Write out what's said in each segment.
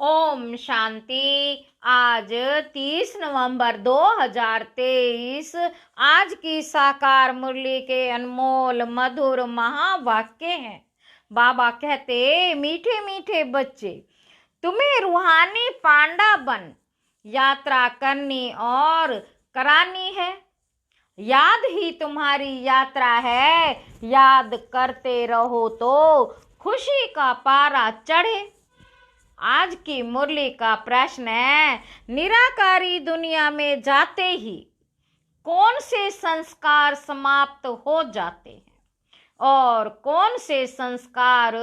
ओम शांति। आज 30 नवंबर 2023 आज की साकार मुरली के अनमोल मधुर महावाक्य हैं। बाबा कहते, मीठे मीठे बच्चे, तुम्हें रूहानी पांडा बन यात्रा करनी और करानी है। याद ही तुम्हारी यात्रा है, याद करते रहो तो खुशी का पारा चढ़े। आज की मुरली का प्रश्न है, निराकारी दुनिया में जाते ही कौन से संस्कार समाप्त हो जाते हैं और कौन से संस्कार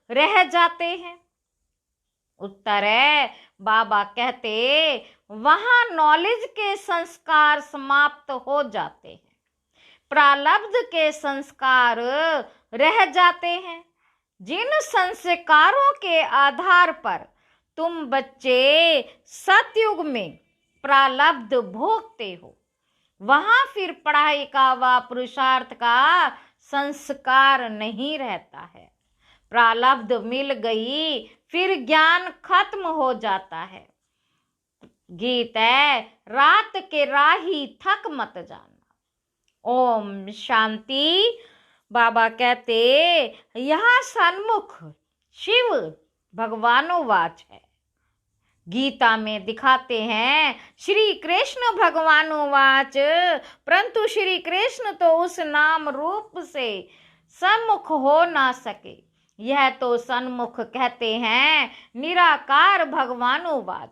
रह जाते हैं? उत्तर है, बाबा कहते, वहां नॉलेज के संस्कार समाप्त हो जाते हैं, प्रारब्ध के संस्कार रह जाते हैं। जिन संस्कारों के आधार पर तुम बच्चे सतयुग में प्रारब्ध भोगते हो, वहां फिर पढ़ाई का व पुरुषार्थ का संस्कार नहीं रहता है। प्रारब्ध मिल गई, फिर ज्ञान खत्म हो जाता है। गीत है, रात के राही थक मत जाना। ओम शांति। बाबा कहते, यहाँ सन्मुख शिव भगवानोवाच है। गीता में दिखाते हैं श्री कृष्ण भगवानोवाच, परंतु श्री कृष्ण तो उस नाम रूप से सन्मुख हो ना सके। यह तो सन्मुख कहते हैं निराकार भगवानोवाच।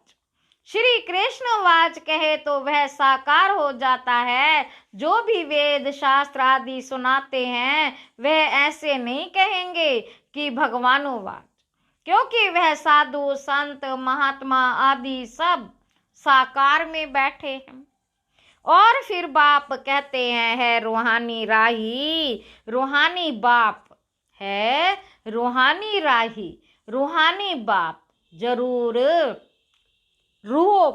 श्री कृष्ण वाच कहे तो वह साकार हो जाता है। जो भी वेद शास्त्र आदि सुनाते हैं वह ऐसे नहीं कहेंगे कि भगवानोवाच, क्योंकि वह साधु संत महात्मा आदि सब साकार में बैठे हैं। और फिर बाप कहते हैं, है रूहानी राही, रूहानी बाप है, रूहानी राही, रूहानी बाप जरूर रूहों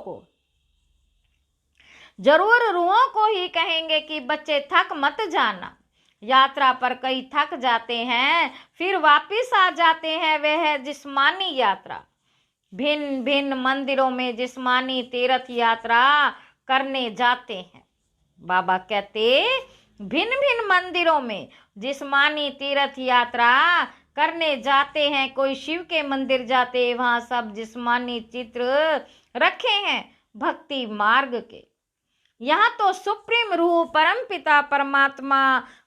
को ही कहेंगे कि बच्चे थक मत जाना। यात्रा पर कई थक जाते हैं, फिर वापिस आ जाते हैं। वह है जिस्मानी यात्रा। भिन्न भिन्न मंदिरों में जिस्मानी तीर्थ यात्रा करने जाते हैं। बाबा कहते, भिन्न भिन्न मंदिरों में जिस्मानी तीर्थ यात्रा करने जाते हैं। कोई शिव के मंदिर जाते, वहां सब जिस्मानी चित्र रखे हैं भक्ति मार्ग के। यहाँ तो सुप्रीम रूह परम पिता परमात्मा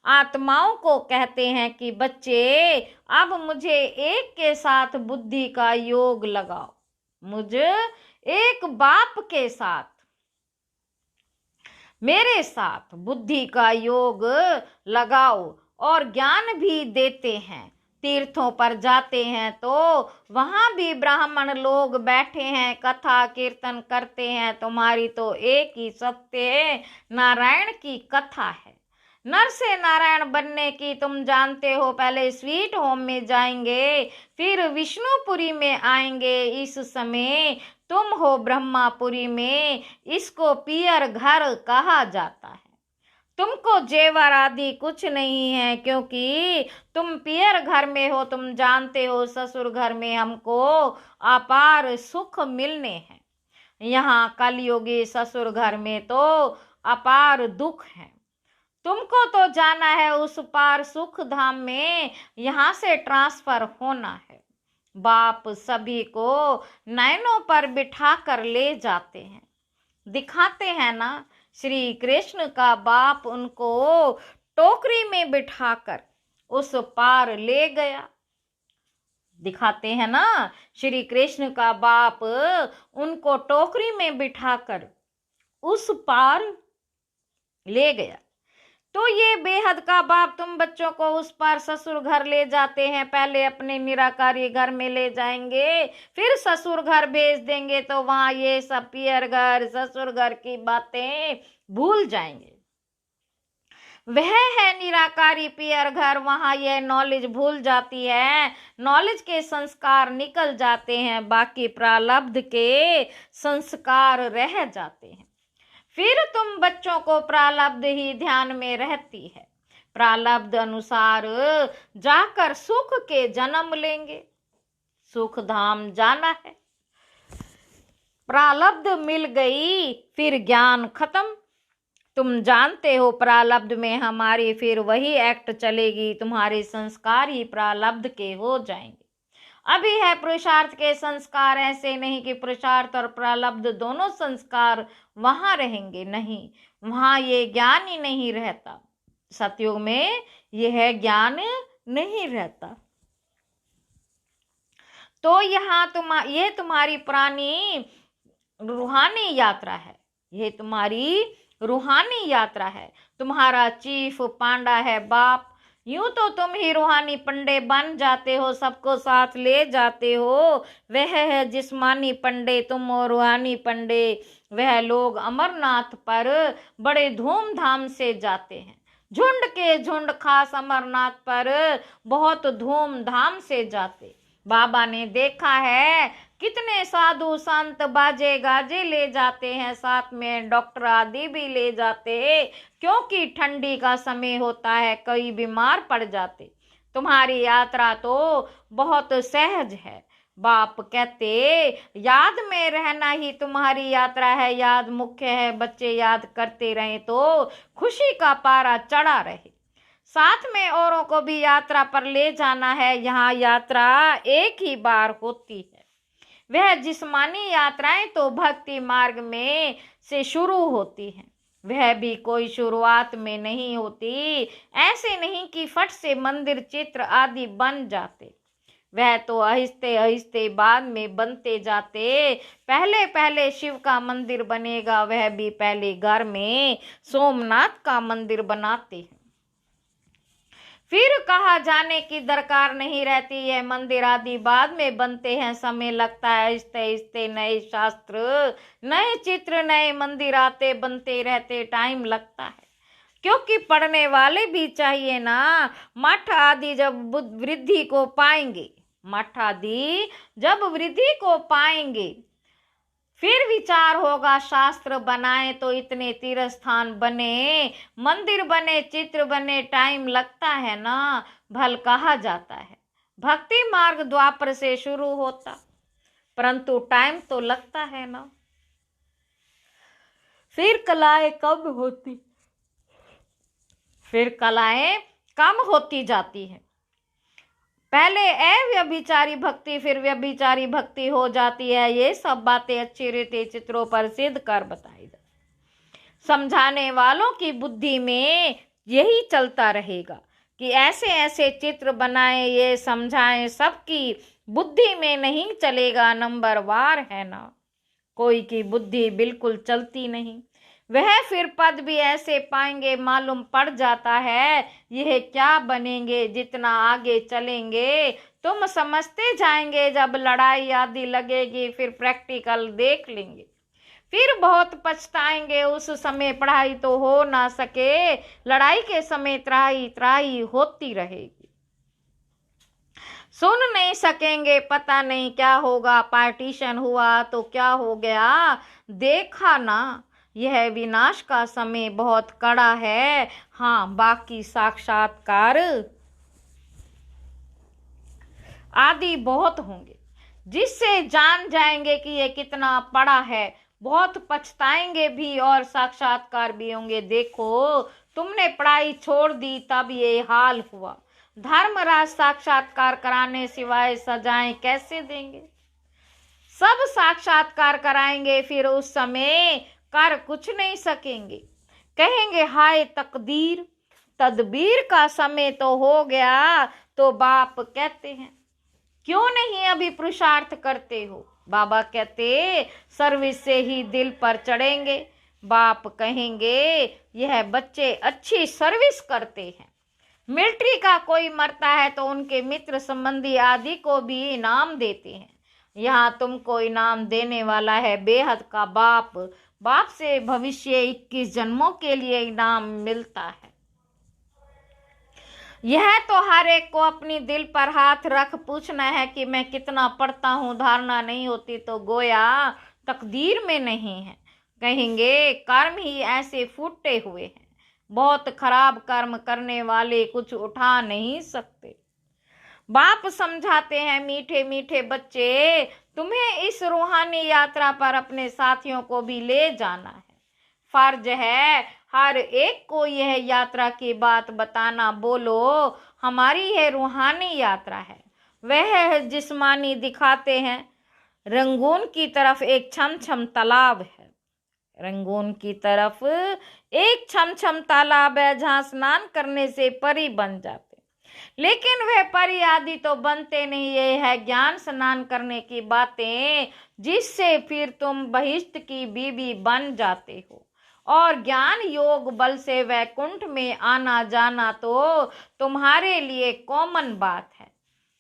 आत्माओं को कहते हैं कि बच्चे, अब मुझे एक के साथ बुद्धि का योग लगाओ। मुझे एक बाप के साथ, मेरे साथ बुद्धि का योग लगाओ। और ज्ञान भी देते हैं। तीर्थों पर जाते हैं तो वहां भी ब्राह्मण लोग बैठे हैं, कथा कीर्तन करते हैं। तुम्हारी तो एक ही सत्य नारायण की कथा है। नर से नारायण बनने की तुम जानते हो। पहले स्वीट होम में जाएंगे, फिर विष्णुपुरी में आएंगे। इस समय तुम हो ब्रह्मापुरी में। इसको पियर घर कहा जाता है। तुमको जेवर आदि कुछ नहीं है, क्योंकि तुम पियर घर में हो। तुम जानते हो ससुर घर में हमको अपार सुख मिलने हैं। यहाँ कलयुगी ससुर घर में तो अपार दुख है। तुमको तो जाना है उस पार सुख धाम में, यहाँ से ट्रांसफर होना है। बाप सभी को नैनों पर बिठा कर ले जाते हैं। दिखाते हैं ना, श्री कृष्ण का बाप उनको टोकरी में बिठाकर उस पार ले गया। दिखाते हैं ना, श्री कृष्ण का बाप उनको टोकरी में बिठाकर उस पार ले गया। तो ये बेहद का बाप तुम बच्चों को उस पार ससुर घर ले जाते हैं। पहले अपने निराकारी घर में ले जाएंगे, फिर ससुर घर भेज देंगे। तो वहां ये सब पियर घर ससुर घर की बातें भूल जाएंगे। वह है निराकारी पियर घर। वहां यह नॉलेज भूल जाती है। नॉलेज के संस्कार निकल जाते हैं, बाकी प्रारब्ध के संस्कार रह जाते हैं। फिर तुम बच्चों को प्रारब्ध ही ध्यान में रहती है। प्रारब्ध अनुसार जाकर सुख के जन्म लेंगे। सुख धाम जाना है। प्रारब्ध मिल गई फिर ज्ञान खत्म। तुम जानते हो प्रारब्ध में हमारी फिर वही एक्ट चलेगी, तुम्हारे संस्कार ही प्रारब्ध के हो जाएंगे। अभी है पुरुषार्थ के संस्कार, ऐसे नहीं कि पुरुषार्थ और प्रारब्ध दोनों संस्कार वहां रहेंगे, नहीं, वहां ये ज्ञान ही नहीं रहता। सतयुग में यह ज्ञान नहीं रहता। तो यहाँ ये तुम्हारी पुरानी रूहानी यात्रा है, ये तुम्हारी रूहानी यात्रा है। तुम्हारा चीफ पांडा है बाप। यूं तो तुम ही रूहानी पंडे बन जाते हो, सबको साथ ले जाते हो। वह है जिस्मानी पंडे तुम और रूहानी पंडे। वह लोग अमरनाथ पर बड़े धूमधाम से जाते हैं, झुंड के झुंड खास अमरनाथ पर बहुत धूमधाम से जाते। बाबा ने देखा है कितने साधु संत बाजे गाजे ले जाते हैं, साथ में डॉक्टर आदि भी ले जाते हैं, क्योंकि ठंडी का समय होता है, कई बीमार पड़ जाते। तुम्हारी यात्रा तो बहुत सहज है। बाप कहते याद में रहना ही तुम्हारी यात्रा है, याद मुख्य है। बच्चे याद करते रहे तो खुशी का पारा चढ़ा रहे। साथ में औरों को भी यात्रा पर ले जाना है। यहाँ यात्रा एक ही बार होती है। वह जिस्मानी यात्राएं तो भक्ति मार्ग में से शुरू होती हैं, वह भी कोई शुरुआत में नहीं होती। ऐसे नहीं कि फट से मंदिर चित्र आदि बन जाते, वह तो आहिस्ते आहिस्ते बाद में बनते जाते। पहले पहले शिव का मंदिर बनेगा, वह भी पहले घर में सोमनाथ का मंदिर बनाते हैं, फिर कहा जाने की दरकार नहीं रहती है। मंदिर आदि बाद में बनते हैं, समय लगता है। आहिस्ते आहिस्ते नए शास्त्र, नए चित्र, नए मंदिर आते बनते रहते, टाइम लगता है, क्योंकि पढ़ने वाले भी चाहिए ना। मठ आदि जब वृद्धि को पाएंगे, मठ आदि जब वृद्धि को पाएंगे, फिर विचार होगा शास्त्र बनाए तो इतने तीर्थ स्थान बने, मंदिर बने, चित्र बने, टाइम लगता है ना। भल कहा जाता है भक्ति मार्ग द्वापर से शुरू होता, परंतु टाइम तो लगता है ना। फिर कलाएं कम होती, फिर कलाएं कम होती जाती है। पहले अव्यभिचारी भक्ति, फिर व्यभिचारी भक्ति हो जाती है। ये सब बातें अच्छी रीति चित्रों पर सिद्ध कर बताई जाती। समझाने वालों की बुद्धि में यही चलता रहेगा कि ऐसे ऐसे चित्र बनाए, ये समझाएं, सबकी बुद्धि में नहीं चलेगा। नंबर वार है ना, कोई की बुद्धि बिल्कुल चलती नहीं। वह फिर पद भी ऐसे पाएंगे, मालूम पड़ जाता है यह क्या बनेंगे। जितना आगे चलेंगे तुम समझते जाएंगे। जब लड़ाई आदि लगेगी फिर प्रैक्टिकल देख लेंगे, फिर बहुत पछताएंगे। उस समय पढ़ाई तो हो ना सके, लड़ाई के समय त्राही त्राही होती रहेगी। सुन नहीं सकेंगे, पता नहीं क्या होगा। पार्टीशन हुआ तो क्या हो गया, देखा ना। यह विनाश का समय बहुत कड़ा है। हाँ, बाकी साक्षात्कार आदि बहुत होंगे, जिससे जान जाएंगे कि ये कितना बड़ा है। बहुत पछताएंगे भी और साक्षात्कार भी होंगे। देखो, तुमने पढ़ाई छोड़ दी तब ये हाल हुआ। धर्मराज साक्षात्कार कराने सिवाय सजाएं कैसे देंगे? सब साक्षात्कार कराएंगे, फिर उस समय कर कुछ नहीं सकेंगे। कहेंगे हाय तकदीर, तदबीर का समय तो हो गया। तो बाप कहते हैं क्यों नहीं अभी पुरुषार्थ करते हो? बाबा कहते सर्विस से ही दिल पर चढ़ेंगे। बाप कहेंगे यह बच्चे अच्छी सर्विस करते हैं। मिलिट्री का कोई मरता है तो उनके मित्र संबंधी आदि को भी इनाम देते हैं। यहाँ तुमको इनाम देने वाला है बेहद का बाप। बाप से भविष्य 21 जन्मों के लिए इनाम मिलता है। यह तो हर एक को अपनी दिल पर हाथ रख पूछना है कि मैं कितना पढ़ता हूँ। धारणा नहीं होती तो गोया तकदीर में नहीं है। कहेंगे कर्म ही ऐसे फूटे हुए हैं, बहुत खराब कर्म करने वाले कुछ उठा नहीं सकते। बाप समझाते हैं मीठे मीठे बच्चे, तुम्हें इस रूहानी यात्रा पर अपने साथियों को भी ले जाना है। फर्ज है हर एक को यह यात्रा की बात बताना। बोलो, हमारी यह रूहानी यात्रा है। वह जिस्मानी दिखाते हैं। रंगून की तरफ एक छमछम तालाब है। रंगून की तरफ एक छमछम तालाब है जहां स्नान करने से परी बन जाते। लेकिन वह परी आदि तो बनते नहीं। ये है ज्ञान स्नान करने की बातें, जिससे फिर तुम बहिष्ठ की बीवी बन जाते हो। और ज्ञान योग बल से वैकुंठ में आना जाना तो तुम्हारे लिए कॉमन बात है।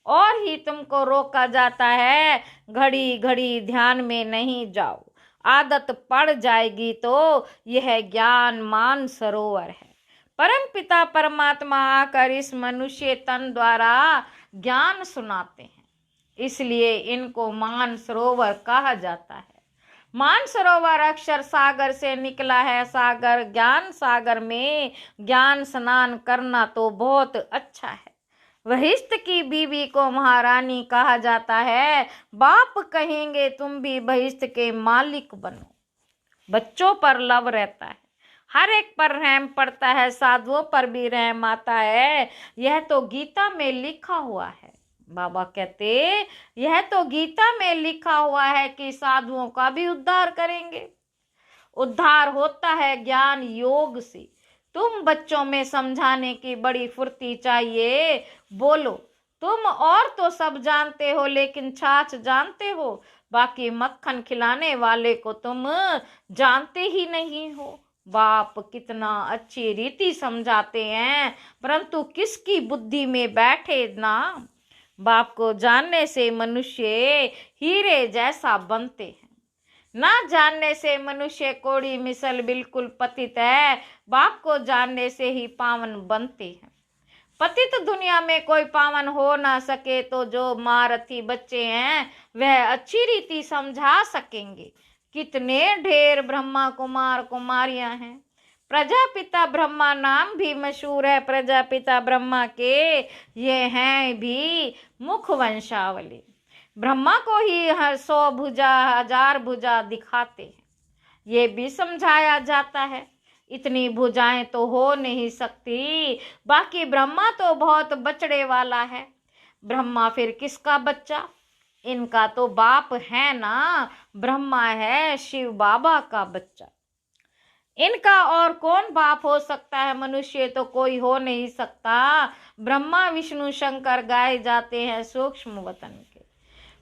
और ही तुमको रोका जाता है, घड़ी घड़ी ध्यान में नहीं जाओ। आदत पड़ जाएगी तो यह ज्ञान मान सरोवर है। परम पिता परमात्मा आकर इस मनुष्य तन द्वारा ज्ञान सुनाते हैं, इसलिए इनको मान सरोवर कहा जाता है। मान सरोवर अक्षर सागर से निकला है। सागर ज्ञान सागर में ज्ञान स्नान करना तो बहुत अच्छा है। वशिष्ठ की बीवी को महारानी कहा जाता है। बाप कहेंगे तुम भी वशिष्ठ के मालिक बनो। बच्चों पर लव रहता है, हर एक पर रहम पड़ता है, साधुओं पर भी रहम आता है। यह तो गीता में लिखा हुआ है। बाबा कहते यह तो गीता में लिखा हुआ है कि साधुओं का भी उद्धार करेंगे। उद्धार होता है ज्ञान योग से। तुम बच्चों में समझाने की बड़ी फुर्ती चाहिए। बोलो, तुम और तो सब जानते हो, लेकिन छाछ जानते हो, बाकी मक्खन खिलाने वाले को तुम जानते ही नहीं हो। बाप कितना अच्छी रीति समझाते हैं, परंतु किसकी बुद्धि में बैठे ना। बाप को जानने से मनुष्य हीरे जैसा बनते हैं, ना जानने से मनुष्य कोड़ी मिसल बिल्कुल पतित है। बाप को जानने से ही पावन बनते हैं। पतित दुनिया में कोई पावन हो ना सके तो जो महारथी बच्चे हैं वह अच्छी रीति समझा सकेंगे। कितने ढेर ब्रह्मा कुमार कुमारियां हैं। प्रजापिता ब्रह्मा नाम भी मशहूर है। प्रजापिता ब्रह्मा के ये हैं भी मुख वंशावली। ब्रह्मा को ही 100 भुजा 1000 भुजा दिखाते हैं। ये भी समझाया जाता है इतनी भुजाएं तो हो नहीं सकती। बाकी ब्रह्मा तो बहुत बचड़े वाला है। ब्रह्मा फिर किसका बच्चा? इनका तो बाप है ना। ब्रह्मा है शिव बाबा का बच्चा। इनका और कौन बाप हो सकता है? मनुष्य तो कोई हो नहीं सकता। ब्रह्मा विष्णु शंकर गाए जाते हैं सूक्ष्म वतन के।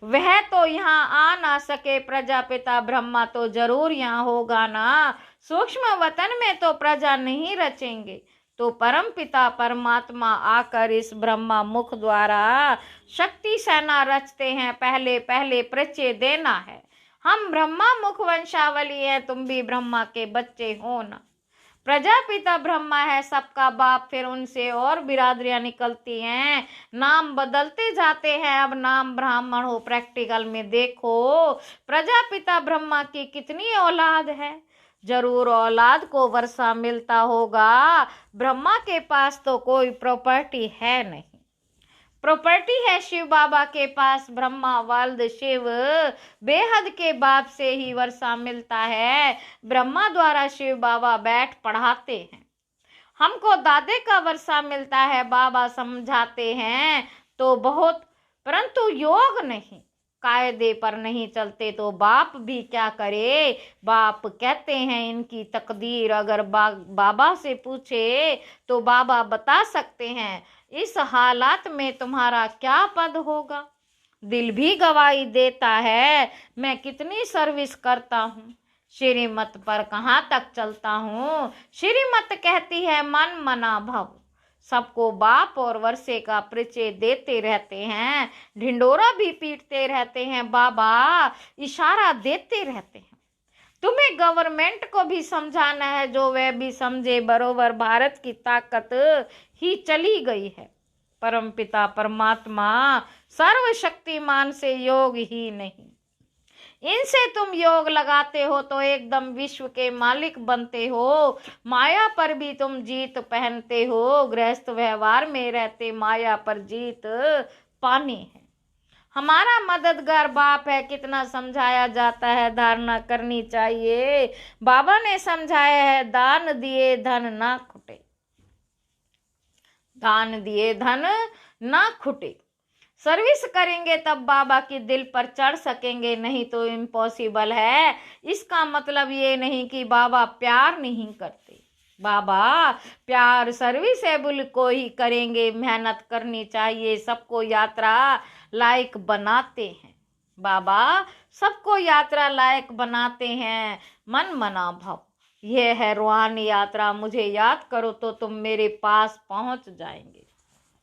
वह तो यहाँ आ ना सके। प्रजापिता ब्रह्मा तो जरूर यहाँ होगा ना। सूक्ष्म वतन में तो प्रजा नहीं रचेंगे, तो परम पिता परमात्मा आकर इस ब्रह्मा मुख द्वारा शक्ति सेना रचते हैं। पहले पहले परिचय देना है। हम ब्रह्मा मुख वंशावली है, तुम भी ब्रह्मा के बच्चे हो ना। प्रजापिता ब्रह्मा है सबका बाप, फिर उनसे और बिरादरियां निकलती हैं, नाम बदलते जाते हैं। अब नाम ब्राह्मण हो। प्रैक्टिकल में देखो प्रजापिता ब्रह्मा की कितनी औलाद है। जरूर औलाद को वर्षा मिलता होगा। ब्रह्मा के पास तो कोई प्रॉपर्टी है नहीं। प्रॉपर्टी है शिव बाबा के पास। ब्रह्मा वल्द शिव बेहद के बाप से ही वर्षा मिलता है। ब्रह्मा द्वारा शिव बाबा बैठ पढ़ाते हैं। हमको दादे का वर्षा मिलता है। बाबा समझाते हैं तो बहुत, परंतु योग नहीं, कायदे पर नहीं चलते तो बाप भी क्या करे। बाप कहते हैं इनकी तकदीर अगर बाबा से पूछे तो बाबा बता सकते हैं इस हालात में तुम्हारा क्या पद होगा। दिल भी गवाही देता है मैं कितनी सर्विस करता हूँ, श्रीमत पर कहाँ तक चलता हूँ। श्रीमत कहती है मन मना भव। सबको बाप और वर्षे का परिचय देते रहते हैं, ढिंडोरा भी पीटते रहते हैं, बाबा इशारा देते रहते हैं। तुम्हें गवर्नमेंट को भी समझाना है, जो वह भी समझे बरोबर भारत की ताकत ही चली गई है। परमपिता परमात्मा सर्वशक्तिमान से योग ही नहीं। इनसे तुम योग लगाते हो तो एकदम विश्व के मालिक बनते हो। माया पर भी तुम जीत पहनते हो। गृहस्थ व्यवहार में रहते माया पर जीत पानी है। हमारा मददगार बाप है। कितना समझाया जाता है, धारणा करनी चाहिए। बाबा ने समझाया है, दान दिए धन ना खुटे, दान दिए धन ना खुटे। सर्विस करेंगे तब बाबा की दिल पर चढ़ सकेंगे, नहीं तो इम्पॉसिबल है। इसका मतलब ये नहीं कि बाबा प्यार नहीं करते। बाबा प्यार सर्विसेबल को ही करेंगे। मेहनत करनी चाहिए, सबको यात्रा लायक बनाते हैं। बाबा सबको यात्रा लायक बनाते हैं। मन मना भव, यह है रूहानी यात्रा। मुझे याद करो तो तुम मेरे पास पहुंच जाएंगे।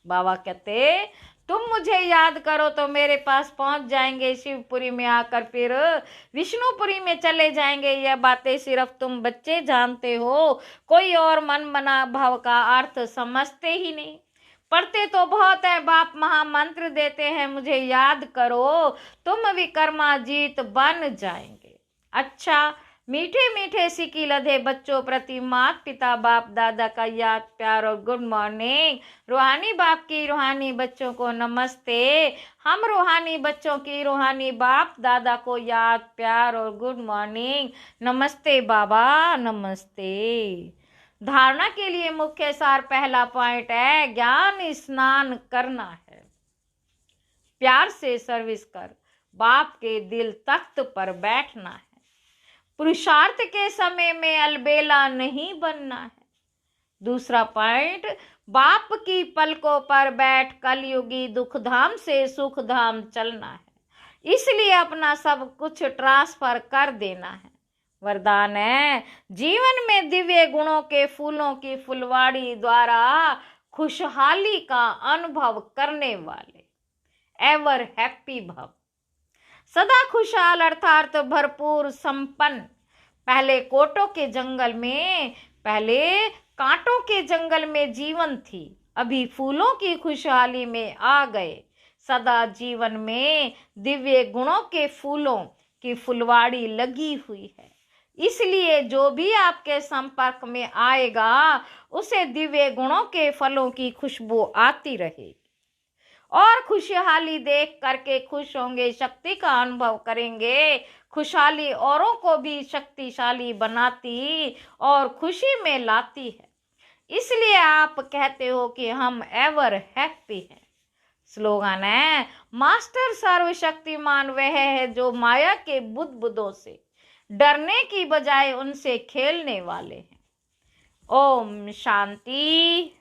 बाबा कहते, तुम मुझे याद करो तो मेरे पास पहुंच जाएंगे। शिवपुरी में आकर फिर विष्णुपुरी में चले जाएंगे। यह बातें सिर्फ तुम बच्चे जानते हो, कोई और मन मना भाव का अर्थ समझते ही नहीं। पढ़ते तो बहुत है, बाप महामंत्र देते हैं, मुझे याद करो तुम विक्रमाजीत बन जाएंगे। अच्छा, मीठे मीठे सिक्की लदे बच्चों प्रति माता पिता बाप दादा का याद प्यार और गुड मॉर्निंग। रूहानी बाप की रूहानी बच्चों को नमस्ते। हम रूहानी बच्चों की रूहानी बाप दादा को याद प्यार और गुड मॉर्निंग। नमस्ते बाबा, नमस्ते। धारणा के लिए मुख्य सार पहला पॉइंट है, ज्ञान स्नान करना है। प्यार से सर्विस कर बाप के दिल तख्त पर बैठना है। पुरुषार्थ के समय में अलबेला नहीं बनना है। दूसरा पॉइंट, बाप की पलकों पर बैठ कलयुगी दुखधाम से सुखधाम चलना है। इसलिए अपना सब कुछ ट्रांसफर कर देना है। वरदान है, जीवन में दिव्य गुणों के फूलों की फुलवाड़ी द्वारा खुशहाली का अनुभव करने वाले। एवर हैप्पी भव, सदा खुशहाल अर्थात भरपूर संपन्न। पहले कांटों के जंगल में जीवन थी, अभी फूलों की खुशहाली में आ गए। सदा जीवन में दिव्य गुणों के फूलों की फुलवाड़ी लगी हुई है। इसलिए जो भी आपके संपर्क में आएगा उसे दिव्य गुणों के फलों की खुशबू आती रहेगी और खुशहाली देख करके खुश होंगे, शक्ति का अनुभव करेंगे। खुशहाली औरों को भी शक्तिशाली बनाती और खुशी में लाती है। इसलिए आप कहते हो कि हम एवर हैप्पी हैं। स्लोगन है, मास्टर सर्वशक्तिमान वह है जो माया के बुदबुदों से डरने की बजाय उनसे खेलने वाले हैं। ओम शांति।